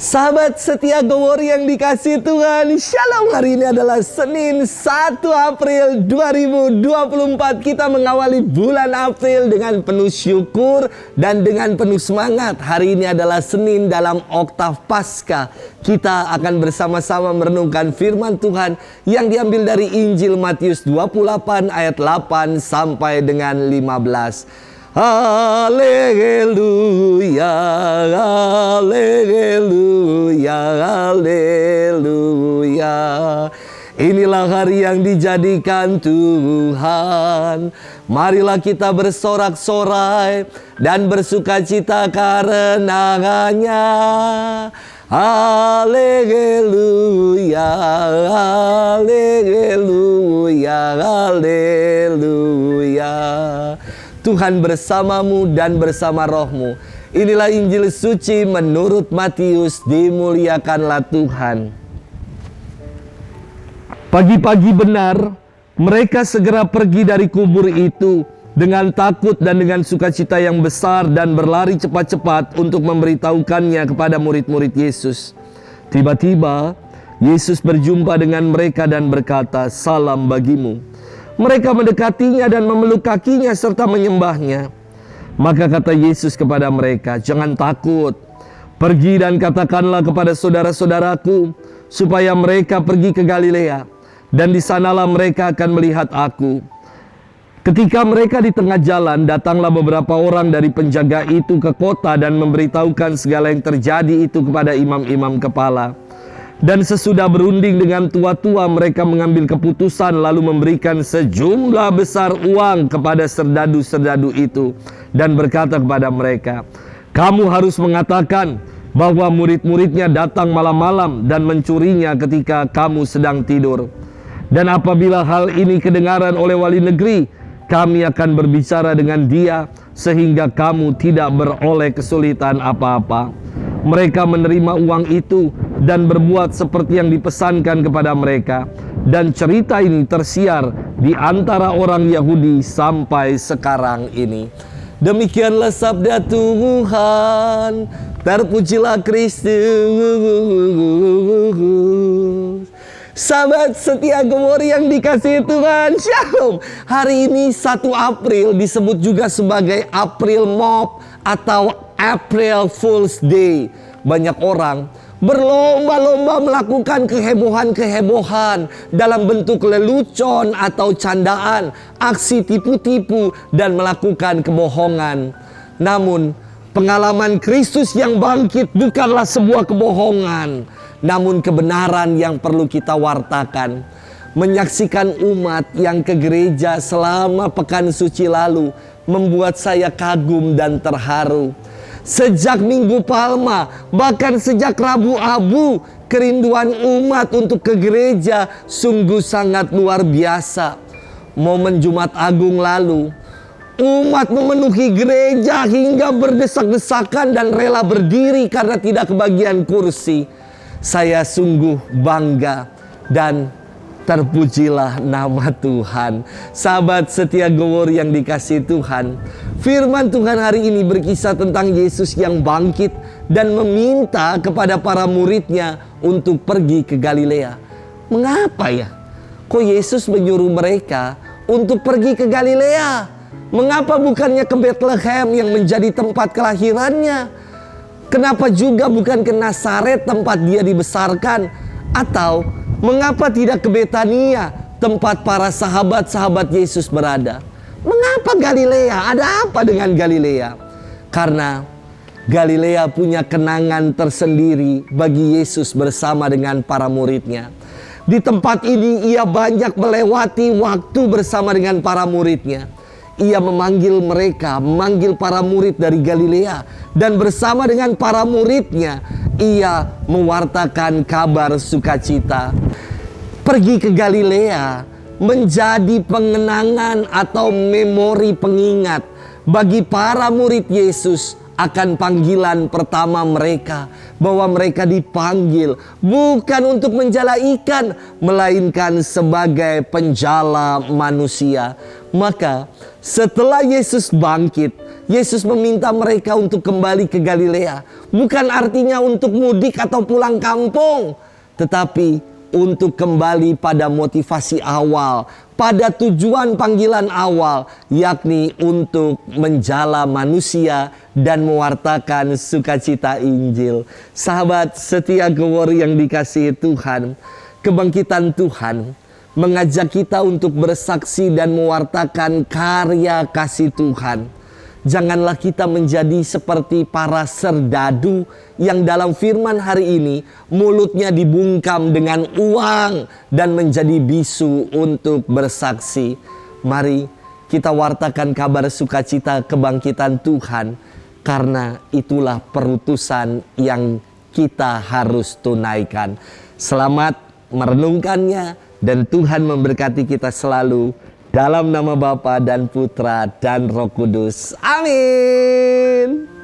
Sahabat setia Gowori yang dikasihi Tuhan, Shalom. Hari ini adalah Senin 1 April 2024. Kita mengawali bulan April dengan penuh syukur dan dengan penuh semangat. Hari ini adalah Senin dalam Oktav Paskah. Kita akan bersama-sama merenungkan firman Tuhan yang diambil dari Injil Matius 28 ayat 8 sampai dengan 15. Haleluya, haleluya, haleluya. Inilah hari yang dijadikan Tuhan. Marilah kita bersorak-sorai dan bersukacita karenanya. Haleluya, haleluya, haleluya. Tuhan bersamamu dan bersama rohmu. Inilah Injil suci menurut Matius. Dimuliakanlah Tuhan. Pagi-pagi benar, mereka segera pergi dari kubur itu dengan takut dan dengan sukacita yang besar dan berlari cepat-cepat untuk memberitahukannya kepada murid-murid Yesus. Tiba-tiba Yesus berjumpa dengan mereka dan berkata, "Salam bagimu." Mereka mendekatinya dan memeluk kakinya serta menyembahnya. Maka kata Yesus kepada mereka, "Jangan takut. Pergi dan katakanlah kepada saudara-saudaraku supaya mereka pergi ke Galilea, dan di sanalah mereka akan melihat aku." Ketika mereka di tengah jalan, datanglah beberapa orang dari penjaga itu ke kota dan memberitahukan segala yang terjadi itu kepada imam-imam kepala. Dan sesudah berunding dengan tua-tua, mereka mengambil keputusan lalu memberikan sejumlah besar uang kepada serdadu-serdadu itu dan berkata kepada mereka, "Kamu harus mengatakan bahwa murid-muridnya datang malam-malam dan mencurinya ketika kamu sedang tidur. Dan apabila hal ini kedengaran oleh wali negeri, kami akan berbicara dengan dia sehingga kamu tidak beroleh kesulitan apa-apa." Mereka menerima uang itu dan berbuat seperti yang dipesankan kepada mereka. Dan cerita ini tersiar di antara orang Yahudi sampai sekarang ini. Demikianlah sabda Tuhan. Terpujilah Kristus. Sahabat setia Gowori yang dikasihi Tuhan, Shalom. Hari ini 1 April disebut juga sebagai April Mop atau April Fool's Day. Banyak orang berlomba-lomba melakukan kehebohan-kehebohan dalam bentuk lelucon atau candaan, aksi tipu-tipu dan melakukan kebohongan. Namun pengalaman Kristus yang bangkit bukanlah sebuah kebohongan, namun kebenaran yang perlu kita wartakan. Menyaksikan umat yang ke gereja selama pekan suci lalu membuat saya kagum dan terharu. Sejak Minggu Palma, bahkan sejak Rabu Abu, kerinduan umat untuk ke gereja sungguh sangat luar biasa. Momen Jumat Agung lalu, umat memenuhi gereja hingga berdesak-desakan dan rela berdiri karena tidak kebagian kursi. Saya sungguh bangga dan terpujilah nama Tuhan. Sahabat setia Gowori yang dikasihi Tuhan, firman Tuhan hari ini berkisah tentang Yesus yang bangkit dan meminta kepada para muridnya untuk pergi ke Galilea. Mengapa ya? Kok Yesus menyuruh mereka untuk pergi ke Galilea? Mengapa bukannya ke Bethlehem yang menjadi tempat kelahirannya? Kenapa juga bukan ke Nazaret tempat dia dibesarkan? Atau mengapa tidak ke Betania tempat para sahabat-sahabat Yesus berada? Mengapa Galilea? Ada apa dengan Galilea? Karena Galilea punya kenangan tersendiri bagi Yesus bersama dengan para muridnya. Di tempat ini ia banyak melewati waktu bersama dengan para muridnya. Ia memanggil mereka, memanggil para murid dari Galilea, dan bersama dengan para muridnya ia mewartakan kabar sukacita. Pergi ke Galilea menjadi pengenangan atau memori pengingat bagi para murid Yesus akan panggilan pertama mereka, bahwa mereka dipanggil bukan untuk menjala ikan, melainkan sebagai penjala manusia. Maka setelah Yesus bangkit, Yesus meminta mereka untuk kembali ke Galilea. Bukan artinya untuk mudik atau pulang kampung, tetapi untuk kembali pada motivasi awal, pada tujuan panggilan awal, yakni untuk menjala manusia dan mewartakan sukacita Injil. Sahabat setia Gewor yang dikasihi Tuhan, kebangkitan Tuhan mengajak kita untuk bersaksi dan mewartakan karya kasih Tuhan. Janganlah kita menjadi seperti para serdadu yang dalam firman hari ini mulutnya dibungkam dengan uang dan menjadi bisu untuk bersaksi. Mari kita wartakan kabar sukacita kebangkitan Tuhan, karena itulah perutusan yang kita harus tunaikan. Selamat merenungkannya dan Tuhan memberkati kita selalu. Dalam nama Bapa dan Putra dan Roh Kudus. Amin.